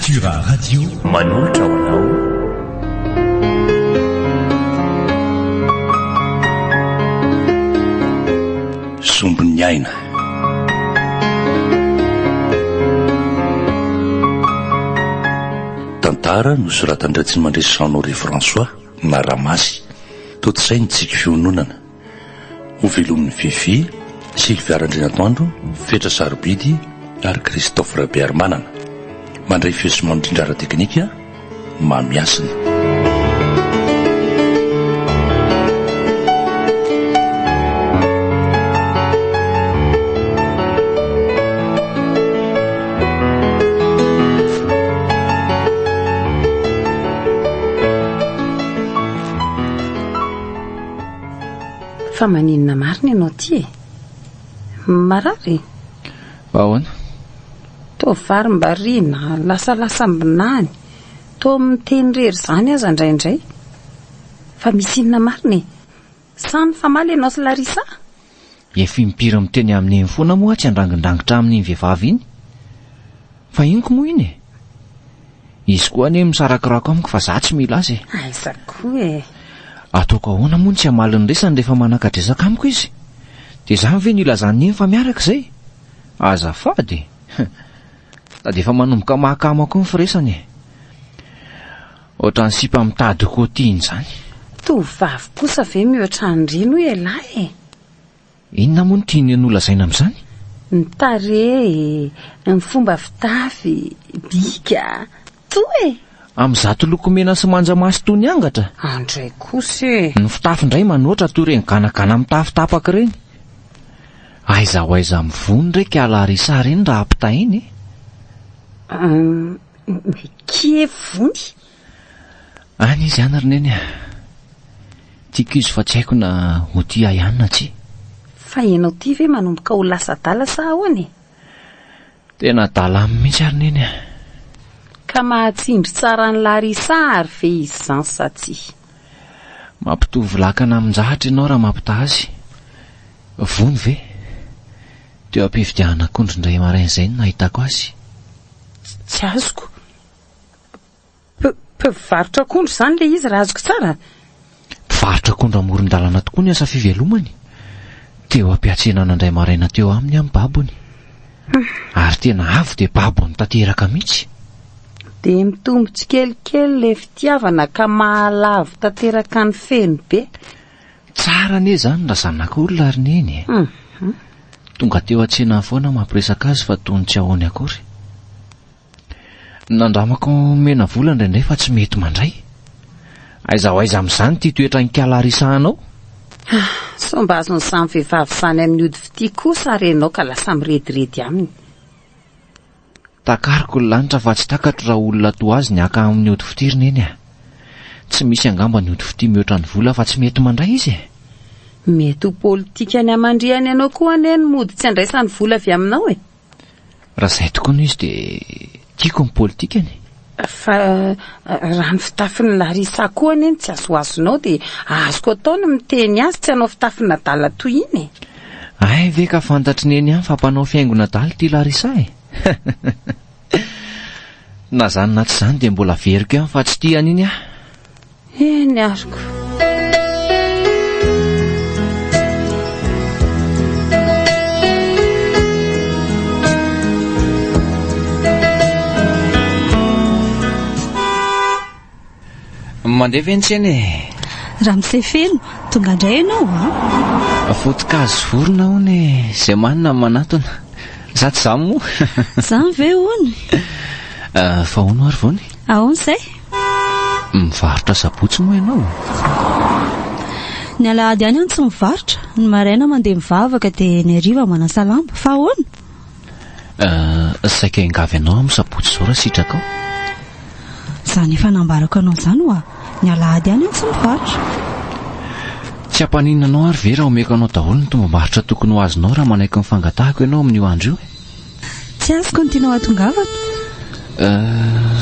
Natura Radio manolotra ho anao. Sombon'ny aina. Tantara nosoratan'Ratsiny Mandresy Jean Honoré François Maramasy. Totoizay ny tsiky fiononana ho velomin'ny Fifi, Sylvia Arandrinatoandro, Fetra Sarobidy ary Christophe Rabearmanana. Mandray fiosement indrindra ara-teknika Mamiasina. Fa maninona marina ianao ty e? Marary? Ahoana? Tô varim-bariana, lasalasa ambinany. Tô miteny rery zany aza indraindray. Fa misy inona marina e? Samy famaly ianao sy Larisa? Efa mipira miteny amin'iny foana moa tsy andrangindangitra amin'iny vehivavy iny. Fa inoko moa iny e? Izy koa ane misarakirako amiko fa za tsy mila azy e. Aiza koa e. Ataoko ahoana moa tsy hamaly ny resany rehefa manakadresaka amiko izy. De za ve nilazany iny fa miaraka izay? Azafady. Da efa manomboka mahakamako ny firesany e. Ohatran'ny sipa mitady kôtiny zany. Tovavy kosa ve mihoatra ny rino e lahy e? Inona moa ny tiany nolazaina amin'izany? Ny tarehy, ny fomba fitafy, bika, toa e. Amin'zato lokomena sy manja masy tony angatra. Andray kosa e. Ny fitafy indray manoatra toy reny ganagana mitafitapaka reny. Aiza ho aiza mivony ndraiky Larisa reny raha ampitahiny e. Kie vony? Any izy ihany roneny a. Tiako izy fa tsy haiko na ho tia ihany na tsy. Fa ianao ty ve manomboka ho lasa-dala sa ahoana e? Tena dala mihitsy roneny a. Ka mahatsindry tsara ny Larisa ary ve izy zany sa tsy? Mampitovy lakana aminjahatra ianao raha mampita azy. Vony ve? Teo am-pifidianana akondro indray marain'izay no nahitako azy. Tsy azoko. Mpivarotra akondro zany le izy raha azoko tsara? Mpivarotra akondro amoron-dalana tokoa ny asa fivelomany. Teo am-piantsenana indray maraina teo aminy amin'ny babony. Ary tena avo de babony tanteraka mihitsy. De mitombotsy kelikely le fitiavana ka mahalavo tanteraka ny feno be. Tsara ane zany raha zanak'olona ary neny e. Tonga teo an-tsena foana mampiresaka azy fa tony tsy ahoany akory. Nandramako mena vola indraindray fa tsy mety mandray. Aiza ho aiza amin'izany ty toetra ny Larisa anao? Somba azony samy vehivavy sany amin'ny ody fity kosa ary ianao ka lasa mirediredy aminy. Takariko ny lanitra fa tsy takatro raha olona toa azy ny aka amin'ny ody fitiriny eny a. Tsy misy angamba ny ody fity mihoatra ny vola fa tsy mety mandray izy e. Mety ho politika any amandriany ianao koa ane ny mody tsy andraisany vola avy aminao e. Raha izay tokoa izy de tiako ny politikany. Fa raha ny fitafin'ny Larisa koa ane tsy azoazonao de azoko atao ny miteny azy tsy hanao fitafina dala toy iny e. Ay ve ka fantatry neny ihany fa mpanao fiaingona daly ty Larisa e. Na zany na tsy zany de mbola veriko ihany fa tsy tiany iny ah. Eny ariko. Mandeha ventsena e. Raha misefeno, tonga indray ianao a? Foto-kazo vorona hony izay manina manatona. Za tsy zany moa. Zany ve hony? Fa hono ary vony? Ahoana izay? Mivarotra sabotsy moa ianao? Ny alahady ihany tsy mivarotra. Ny maraina mandeha mivavaka dia ny hariva manasa lamba. Fa ahoana? Saika ingavy ianao amin'ny sabotsy izao raha sitraka ao. Zany efa nambarako anao izany hoa. Ny alahady ihany tsy mivarotra. Tsy hampaninana anao ary ve raha omeko anao daholo ny tombam-barotra tokony ho azonao raha manaiky ny fangatahako ianao amin'io andro io? Tsy azoko ny tianao hatongavana.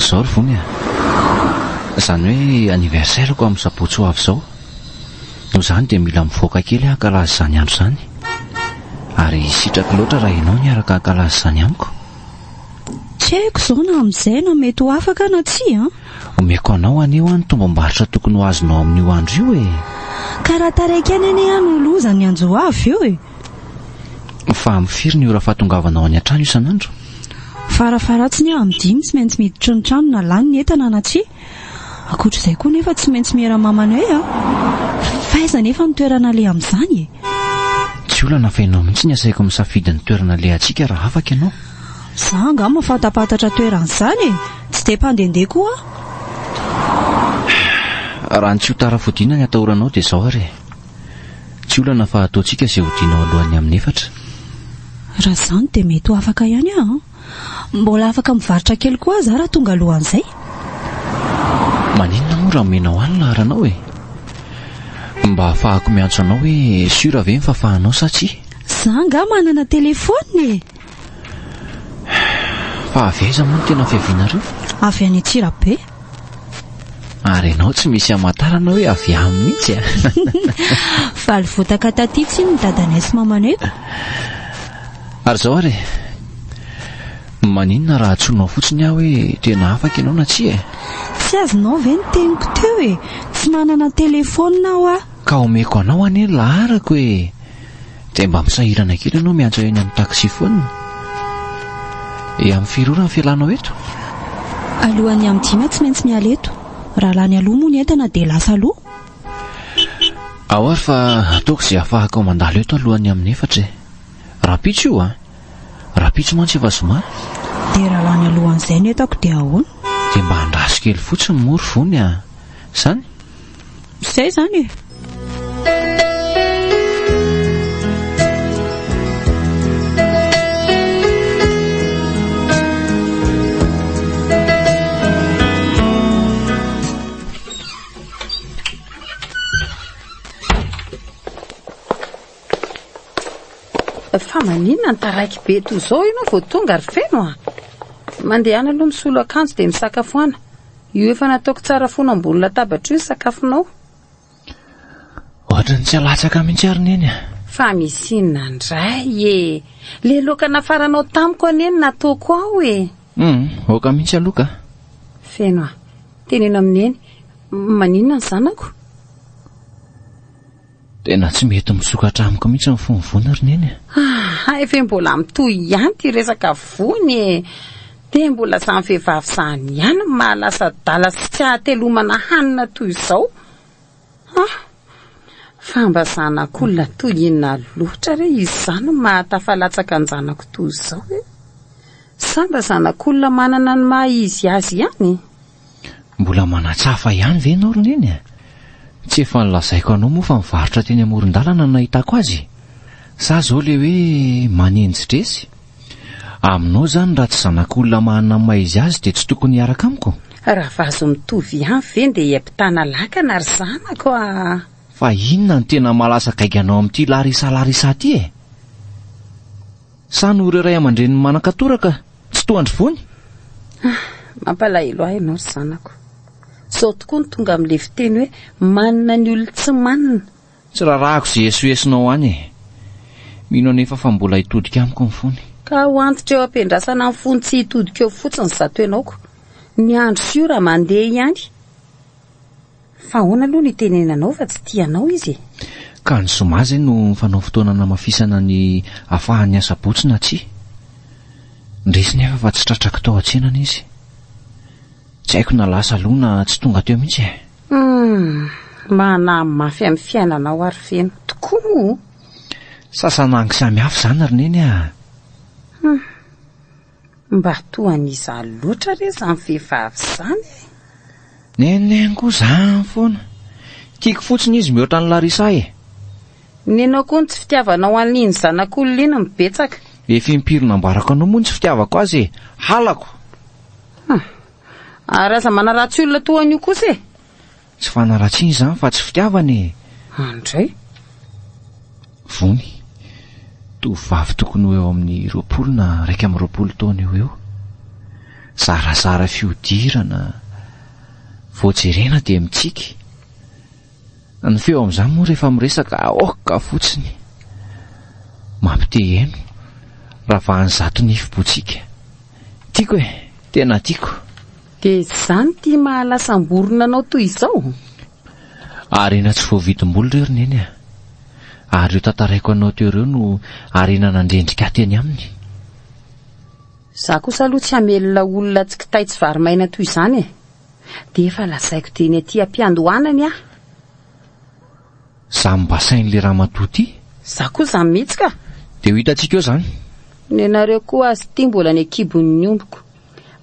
Zao ry vony a. Zany hoe anniversaireko amin'ny sabotsy ho avy izao. Noho izany dia mila mivoaka kely hankalaza izany andro izany. Ary sitrako loatra raha ianao niaraka hankalaza izany amiko. Tsy tsy haiko izao na amin'izay na mety ho afaka na tsy a. Omeko anao anio any tombam-barotra tokony ho azonao amin'io andro io ka raha taraiky any ane any oloza ny anjo avy eo fa mifiry ny ora fahatongavanao any an-trano isan'andro. Farafaratsiny aho amin'ny 5 tsy maintsy miditra ny trano na lany ny entana na tsy. Ankoatr'izay koa nefa tsy maintsy miara-mamanay faiza nefa ny toerana le amin'izany tsy olana fa ianao mihitsy ny asaiko misafidy ny toerana le antsika raha afaka ianao. Za nga mahafantapatatra toeran'izany tsy de mpandehandeha koa raha ny tsy ho tara fodiana ny atahoranao dia izao ary tsy olana fa ataontsika izay hodianao alohan'ny amin'ny 4. raha izany dia mety ho afaka ihany mbola afaka mivarotra kely koa za raha tonga alohan'izay. Maninona moa raha menao any laharanao mba ahafahako miantso anao hoe sura ve mifahafahanao sa tsy? Za nga manana telefony fa avy aiza moa no tena fiavianareo? Avy any Antsirabe. Ary ianao tsy misy hamantarana hoe avy aminy mihitsy Valy votaka taty tsy ny dadanay sy mamanayko. Ary zao ary maninona raha atsoinao fotsiny aho hoe tena afaka ianao na tsy Tsy azonao ve ny teniko teo tsy manana telefony aho ka omeko anao anie laharako dia mba misahirana kely ianao miantso eny amin'ny taxi phone. Amin'ny firora ny fialanao eto? Alohan'ny amin'ny 5 tsy maintsy miala eto. Raha lany aloha moa ny entana dia lasa aloha. Ao ary fa ataoko izay ahafahako mandalo eto alohan'ny amin'ny 4. Rapitso io rapitso mantsy efa zoma. Dia raha lany alohan'izay ny etako dia ahoana? Dia mba handraso kely fotsiny moro vony zany? Izay zany fa maninona ny taraiky be toy izao ianao vao tonga ary feno mandehana aloha misolo akanjo dia misakafoana. Io efa nataoko tsara fona ambony latabatra io sakafonao. Ohatrany tsy alatsaka mihitsy ary neny fa misy inona indray le loka nafaranao tamiko aneny nataoko ao oka mihitsy aloka feno teneno amineny maninona ny zanako tena tsy mety misokatra amiko mihitsy ny fonivony ary neny efa mbola mitoy ihany ty resaka vony dia mbola samy vehivavy sahany ihany mahalasa dala sy tsy ahatelomana hanina toy izao fambazanak'olona toy inona loatra re izy zany mahatafalatsaka ny zanako toy izao sambazanak'olona manana ny maha izy azy ihany mbola manatsafa ihany ve ianao ry neny tsy efa nilazaiko anao moa fa mivarotra teny amoron-dalana no nahitako azy. Sa zao le hoe manenjitresy aminao zany raha tsy zanak'olona manana ny maha izy azy dia tsy tokony hiaraka amiko. Raha vazo mitovy ihany ve dia hiampitana lakana ry zanako fa inona ny tena malasa gaiganao amin'ity larisa ty sa no iray aman-dreny manan-katoraka tsy toandry vony mampalahelo ahy ianao ry zanako. Sao tokoa ny tonga amin'le fiteny hoe manina ny olona tsy manina. Tsy rarahako izay esoesinao any mino anefa fa mbola hitodika amiko ny fony. Ka ho antitra eo ampiandrasana ny fony tsy hitodika eo fotsiny zato ianaoko. Ny andro sy io raha mandeha ihany. Fa ahoana aloha ny tenenanao fa tsy tianao izy ka ny zoma izay no mifanao fotoana namafisana ny ahafahany asa-botsy na tsy. Ndresy nefa fa tsy tratraka tao an-tsenana izy. Tsy haiko na lasa aloha na tsy tonga teo mihitsy mana mafy amin'ny fiainanao ary feno tokoa moa sasanangy samy hafa zany ary neny mba toan'iza loatra re zany vehivavy zany neneny koa zany foana tiako fotsiny izy mihoatra ny larisa nenao koa ny tsy fitiavanao an'iny zanak'olona iny mibetsaka efa impirina ambarako anao moa ny tsy fitiavako azy halako ary aza manaratsy olona toan'io kosa tsy fanaratsiny zany fa tsy fitiavany andray vony tovavy tokony ho eo amin'ny 20 na 20 taona eo zarazara fiodirana voajerena dia mitsiky ny feo amin'izany moa rehefa miresaka aoka fotsiny mampite heno raha va ny zato nifibotsika Tiako e, tena tiako. Dia izany tia mahalasamborona anao toy izao. Arena tsy voavidim-bola ireo neny a. Ary io tantaraiko anao teo ireo no arena nandrendrika teny aminy. Za kosa aloha tsy hamelona olona tsy kitay tsy varymaina toy izany e. Dia efa lazaiko teny aty am-piandohanany aho. Za mibasain'le ramatoa ty. Za kosa mihitsy ka. Dia ho hitantsika eo izany. Ny anareo koa azy ity mbola ny akibon'ny omboko.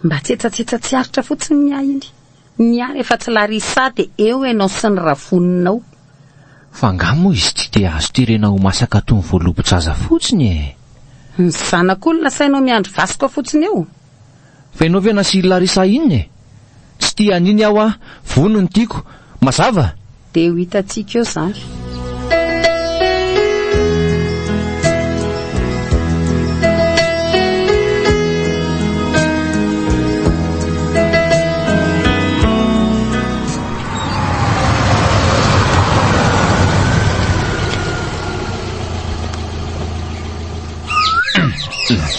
Mba tsetsatetsa tsy aritra fotsiny ny ahiny. Ny ary efa tsy larisa dia eo ianao sy ny ravoninao. Fa nga moa izy tsy dia azo tirena ho masaka toy ny voalobo-tsaza fotsiny e. Ny zanak'olona sainao miandry vasoka fotsiny eo. Fa ianao ve nasy larisa iny e? Tsy tia aniny aho a, vono ny tiako. Mazava? Dia ho hitantsika eo izany.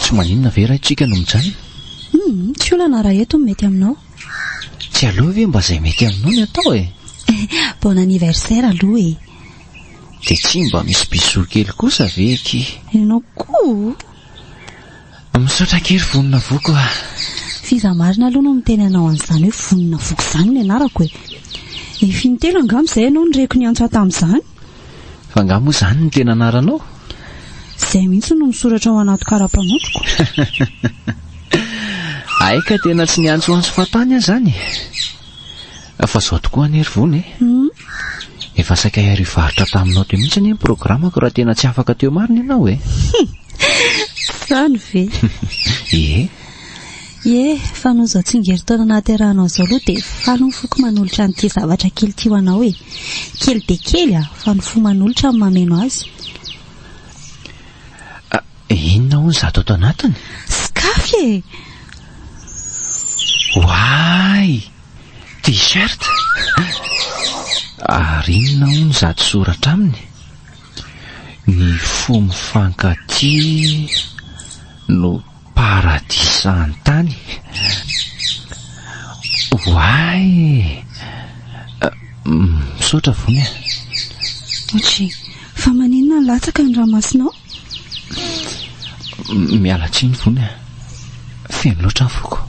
Tsy maninona ve raha itsika no mijanona? Tsy olana raha eto mety aminao. Tsy aloha ve mba izay mety aminao ny atao e? Bon anniversaire aloha e. Dia tsy mba misy bisou kely kosa ve ky? Ianao koa? Misaotra kely vonona voko a. Fiza marina aloha no miteny anao an'izany hoe vonona voko izany ny anarako e. Efinitelo angamba izay ianao nireko ny antso tamin'izany. Fa nga moa izany ny tena anaranao? Izay mihitsy no misoratra ao anaty kara-panotroko. Aika tena tsy niantsoantso fatany aho izany. Fa izao tokoa anery vony e. Efa saika arivaritra taminao teo mihitsy ny programako raha tena tsy afaka teo marina ianao e. Izany ve? Fa noho izao tsingerin-taona nahaterahanao izao aloha dia faly ny foko manolotra n'ity zavatra kely tio anao e. Kely dia kely fa ny fo manolotra ny mameno azy. Inona hono zato ato anatiny? Skafy e! Waay! T-shirt! Ary inona hono zato soratra aminy? Ny fo mifankatia no paradis-tany. Waay! Misaotra vony a. Ohatry, fa maninona ny latsaka ny ramasinao? Miala tsiny vony a. Feno loatra ny foko.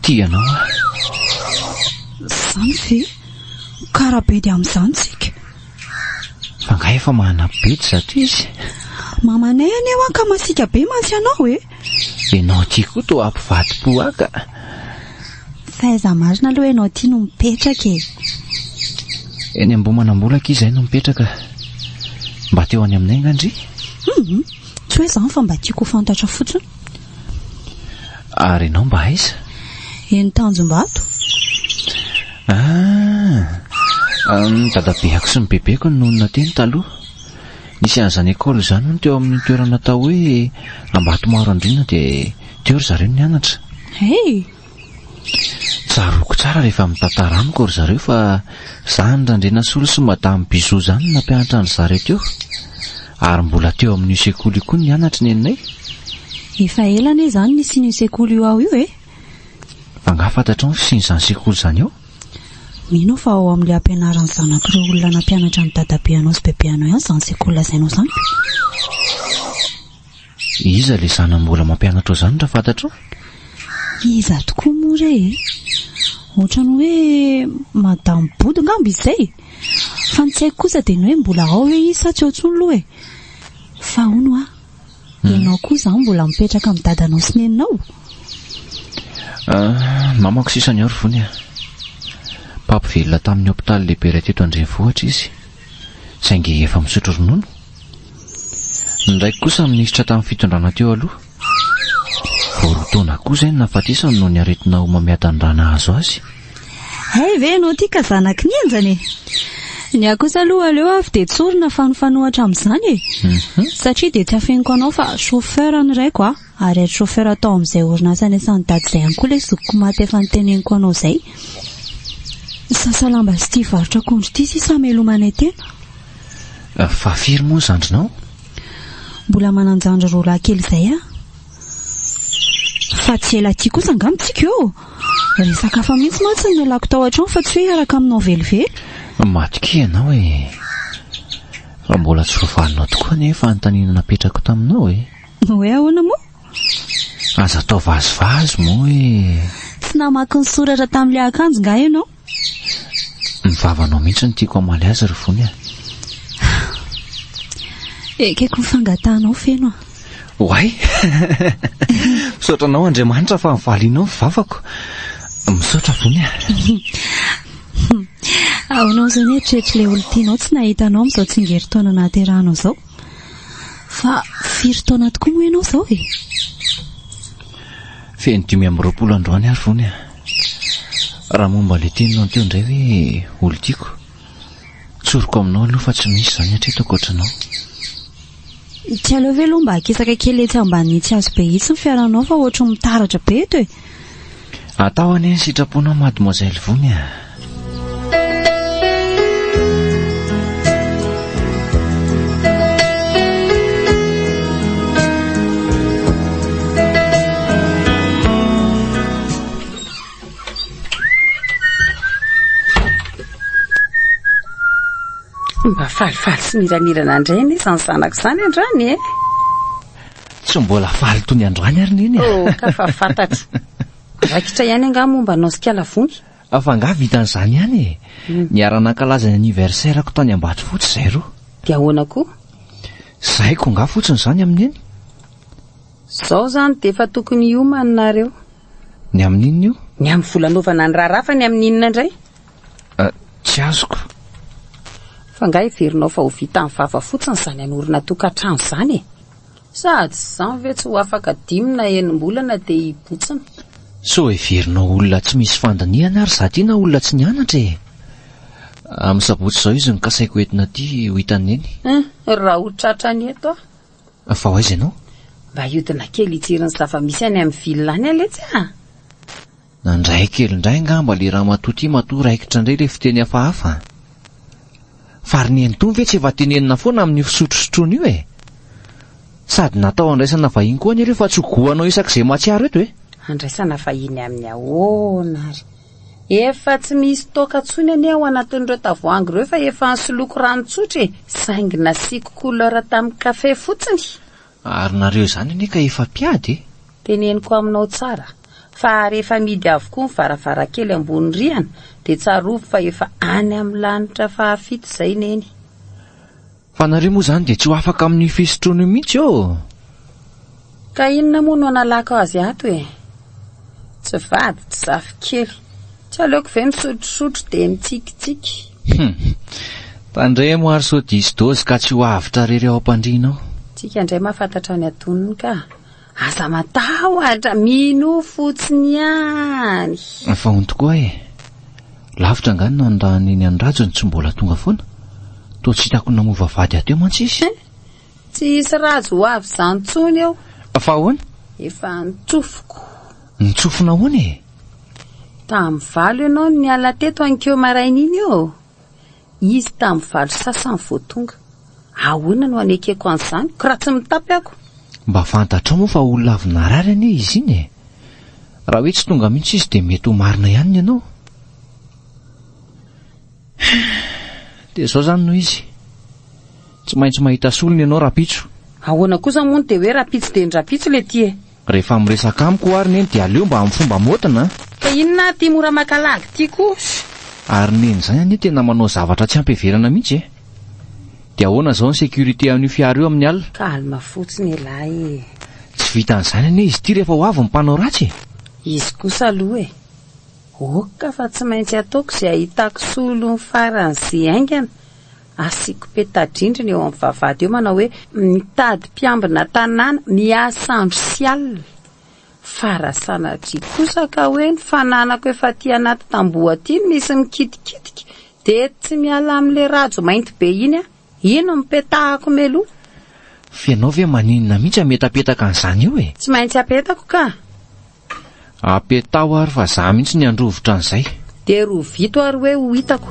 Tianao a? Izany ve? Karabe dia amin'izany tsika. Fa nga efa mahana-bedy zato izy. Mamanay aneo ka masika be mantsy anao e. Ianao tia koa toa ampivady-po aka. Fa aiza marina aloha ianao tia no mipetraka e. Eny Ambohimanambolaka izay no mipetraka. Mba teo any aminay ngandry? Tsy hoe izany fa mba tiako fantatra fotsiny. Ary ianao mba aiza? Eny Tanjombato. Ny dadabeako sy ny bebeko no nonona teny taloha. Nisy an'izany ekôly izany no teo amin'ny toerana atao hoe Ambatomaro Andriana dia teo ry zareo nianatra. Tsaroako tsara rehefa mitantara amiko ry zareo fa izany Randrena Solo sy Madame Bizou izany nampianatra ny zareo teo. Ary mbola teo amin'io sekoly koa ny nianatra neninay. Efa elana izany nisy ny sekoly io ao io e. Fa nga fantatrao ny fisian'izany sekoly izany eo? Mino fa ao amin'ilay ampianaran'ny zanak'ireo olona nampianatra ny dadabeanao sy bebeanao ihany izany sekoly lazainao izany. Iza ilay zanany mbola mampianatra izany raha fantatrao? Iza tokoa moa e? Ohatrany hoe Madame Body ngamba izay. Fa ny tsy haiko kosa dia ny hoe mbola ao hoe izy sa tsy ao intsony aloha e. Fa hono a, ianao koa izany mbola mipetraka amin'ny dadanao sy neninao? Mamako sisa ny aro vony a. Mpampivelona tamin'ny hôpitaly lehibe iray teto Andrenivohitra izy. Saingy efa misotro ronono. Ny raiky kosa minisitra tamin'ny fitondrana teo aloha. Voarotaona koa izay ny nahafatesany no ny aretina ho mamiadan-drana azo azy. Ve ianao tia ka zanaky ny enjany e? Ny akosa aloha aleo avy dia tsorina fa nifanohatra amin'izany e. Satria dia tsy afeniko anao fa chauffeur ny raiko a. Ary chauffeur atao amin'izay orinasa ny asany dady izay ihany koa ilay zokiko maty efa niteneniko anao izay. Sasalamba sy tia varotra akondro ity sisa hamelomanay tena. Fa firy moa zandrinao? Mbola mananjandro roa kely izay a. Fa tsy ela tia kosa angamitsika eo. Resaka fa mihitsy mantsy ny alako tao an-trano fa tsy hoe araka aminao velively. Matika ianao e. Fa mbola tsy voavalinao tokoa nefa anontaniana napetrako taminao e. Hoe ahoana moa? Aza atao vazivazy moa e. Tsy namaky ny soratra tamin'ilay akanjo nga ianao? Ny vavanao mihitsy ny tiako amaly azy ry vony a. Ekeko mifangatanao feno a. Oay. Misaotra anao Andriamanitra fa mivalianao ny vavako. Misaotra vony a. Ahoanao zany eritreritry ilay olo tianao tsy nahitanao amin'izao tsingerin-taona nahaterahanao izao. Fa firy taona tokoa moa ianao izao e? Feno 5 androany ary vony a. Raha momba ilay teninao teo indray hoe olo tiako, tsoriko aminao aloha fa tsy misy izany hatreto ankoatranao. Tsy aleo ve aloha mba akisaka kely etsy ambany tsy azo be hitsy ny fiaranao fa ohatry mitaratra be eto e. Atao anie ny sitraponao mademoiselle vony a. Mba falifaly sy miranirana indray anie izany zanako izany androany e. Tsy mbola faly toy ny androany ary neny a. Ka fa fantatra. Raikitra ihany anga momba anao sikala vony. Afa nga vitan'izany ihany e. Niara-nankalaza ny anniversaire-ako tany Ambatorofotsy izay roa. Dia ahoana koa? Zaiko nga fotsiny izany amin'iny. Izao izany dia efa tokony hiomanareo. Ny amin'inona io? Ny amin'ny volanaovana ny raharaha fa ny amin'inona indray? Tsy azoko. Fa nga heverinao fa ho vita amin'ny vava fotsiny izany anorina tokantrano izany e. Sady izany ve tsy ho afaka 5 na 9 mbolana dia hibotsina. So heverinao olona tsy misy fandaniana ary za tia na olona tsy nianatra e. Amin'ny sabotsy izao izy nikasaiko entina ty ho hitaneny. Raha ho tratrany eto a. Fa hoaiza ianao? Mba hiodina kely hitsirin'ny zava-misy any amin'ny vilona any aletsy a. Nandray kely indray ngamba le raha matoty matoa raikitra indray le fiteny hafahafa. Farineny tony ve tsy efa tenenina foana amin'ny fisotrosotroana io e. Sady natao andraisana vahiny koa any rehefa tsy hogoanao isak'izay matsiaro eto e. Andraisana vahiny amin'ny ahoana ary. Efa tsy misy toka tsony anie ao anatin'ireo tavoahangy ireo fa efa ansoloko rano-tsotra e. Saingy nasiako couleur tamin'ny kafe fotsiny. Ary nareo izany anie ka efa piady e. Teneniko aminao tsara. Fa rehefa midy avokoa ny varavarakely ambony rihana dia tsarovy fa efa any amin'ny lanitra fahafito izay neny. Fa nareo moa izany dia tsy ho afaka amin'ny fisotroana mihitsy eo. Ka inona moa no analako azy ato e? Tsy vady tsy zafikely. Tsy aleoko ve misotrosotro dia mitsikitsiky. Tandray mo ary sodisy dozy ka tsy ho avitra rery ao am-pandrianao. Tsika indray mahafantatra ny atonony ka. Aza matahotra mino fotsiny ihany. Fa hon tokoa e. Lavitra angany no andany eny an-drajony tsy mbola tonga foana. Toa tsy hitako namova vady ato eo mantsy izy. Tsy hisy rajo ho avy izany tsony eo. Fa ahoana? Efa nitsofoko. Nitsofona ahoana e? Tamin'ny valo ianao no niala teto ankeo maraina iny eo. Izy tamin'ny valo sasany vao tonga. Ahoana no anekeko an'izany? Koa raha tsy mitapy ako. Mba fantatrao moa fa olona avy narary anie izy iny e. Raha hoe tsy tonga mihitsy izy dia mety ho marina ihany ianao. Dia izao izany no izy. Tsy maintsy mahita solony ianao rapitso. Ahoana kosa moa dia hoe rapitso dia ny rapitso le ty e. Rehefa miresaka amiko ary neny dia aleo mba amin'ny fomba motina. Ka inona ty mora makalagy ty koa? Ary neny izany anie tena manao zavatra tsy ampiheverana mihitsy e. Dia ahoana izao ny sécurité amin'ny fiara io amin'ny alina? Kalma fotsiny lahy. Tsy vitan'izany anie izy ty rehefa ho avy mpanao ratsy. Izy kosa aloha e. Oka fa tsy maintsy ataoko izay ahitako solony faran'izay aingana. Asiako petadrindrina eo amin'ny vavahady eo manao hoe mitady mpiambina tanàna miasa andro sy alina. Farasanatry kosa ka hoe ny fananako efa ty anaty tamboho aty misy mikitikitika dia tsy miala amin'ilay rajo mainty be iny a. Ino mipetahako meloa? Fianao ve maninona mihitsy ametapetaka an'izany io e? Tsy maintsy apetako ka. Apetaho ary fa za mihitsy ny androvitra an'izay. Dia rovito ary hoe ho hitako.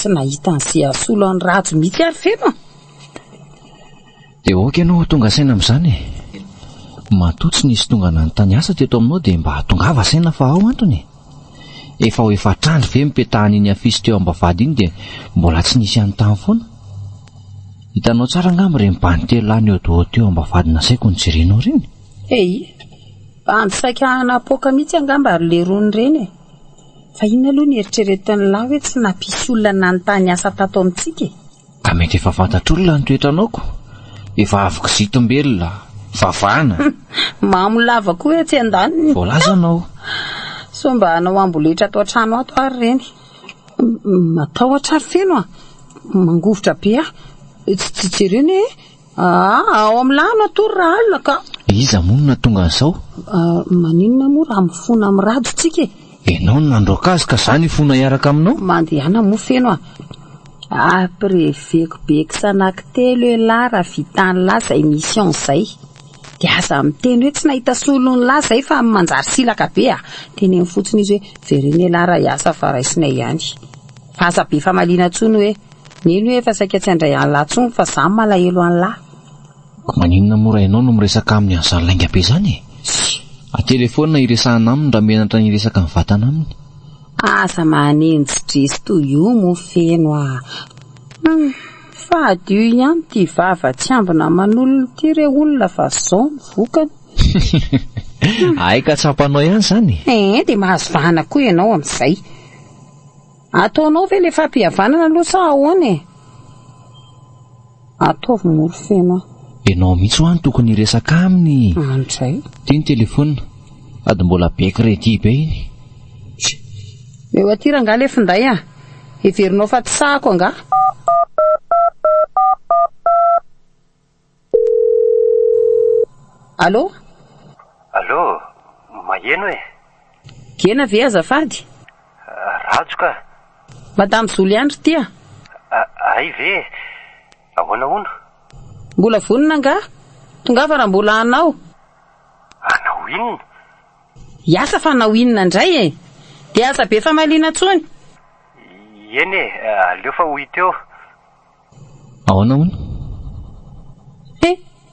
tsy nahita an'izay asolo any ratsy mihitsy ary feno. Dia oka ianao tonga saina amin'izany e. Matoa tsy nisy tonga nanontany asa teto aminao dia mba tongava saina fa ao antony. Efa ho efatrandro ve mipetahana iny afisy teo ambavady iny dia mbola tsy nisy anontany foana. Hitanao tsara angamba ireny banitelo any eo teo ambavadina saiko ny jerenao reny. Ansaika napoaka mihitsy angamba ary lerony reny e. Fa iny aloha ny eritreretin'ny lahy hoe tsy nampisy olona nanontany asa tato amintsika. Ka mety efa fantatr'olona ny toetranaoko. Efa avy kisitom-belona, vavana. Mamolava koa hoe tsy andaniny. Voalaza anao. So mba hanao amboletra atao trano ato ary reny. Matahotra ary feno mangovotra be tsy jereny e. Ao amin'lahy no atory raha alina ka. Iza monina tonga an'izao? Maninona moa raha mifona amin'ny rado tsika e. Enao no nandroaka azy ka izany fona hiaraka aminao? Mandehana moa feno apreveko bekisanaky telo lahy raha vitany lahy izay mission izay. Dia aza miteny hoe tsy nahita solony lahy izay fa manjary silaka be teneny fotsiny izy hoe vereny lahy raha hiasa fa raisinay ihany. Fa aza be famaliana tsony hoe neny hoe fa saika tsy handray any lahy tsony fa izany malahelo any lahy. Maninona mora ianao no miresaka amin'ny an'izany lainga be izany e? Atelefona iresahana aminy raha menatra ny iresaka ny vatana aminy. Asa manenjy Kristo io mo feno fa adio ihany ty vava tsy ambina manolony ty re olona fa zao mivokany. Ay ka tsapanao ihany izany. Dia mahazo vahana koa ianao amin'izay. Ataonao ve le fampihavanana aloha sa ahoana e? Ataovy moro feno Ianao mihitsy ho any tokony iresaka aminy. Andray. Ty ny telefona. Ady mbola be crédit be iny. Eo aty rangaha le finday heverinao fa tsy sahako anga. Allô? Allô, maheno e? Kena ve azafady? Rajo ka. Madame Zoliandry tia. Ay ve? Ahoana? Mbola vonona nga? Tongava raha mbola anao. Anao inona? Iasa fa anao inona indray e? Dia asa be famaliana tsony. Eny e, aleo fa ho hita eo. Ahoana hono?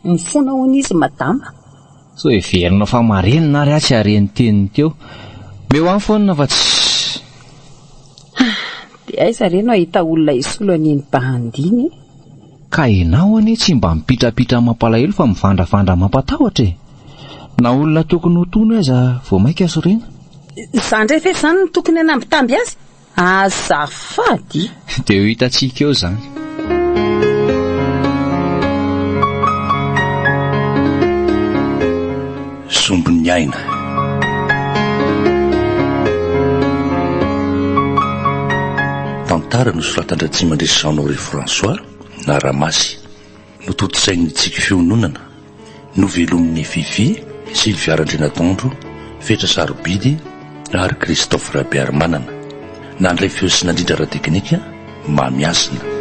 Mifona hono izy madama. So everinao fa marenina ary tsy hareny teniny teo. Meo any foana fa tsy. Dia aiza reno ahita olona isolo an'iny bandiny. Ka enao anie tsy mba mipitrapitra mampalahelo fa mivandravandra mampatahotra e. Na olona tokony ho tono aiza vao maika sorena. Zandray fe izany no tokony hanambitamby azy. Azafady. Dia ho hitantsika eo izany. Sombon'ny aina. Tantara no soratan-dratsimandry Jean-Henri François na Ramasy. Nototosain'ny tsika fiononana, novelomin'ny Fifi, Sylvia Randrinatondro, Fetra Sarobidy ary Christophe Rabe Armanana. Nandray feo sy nandrindra ara teknika Mamiasina.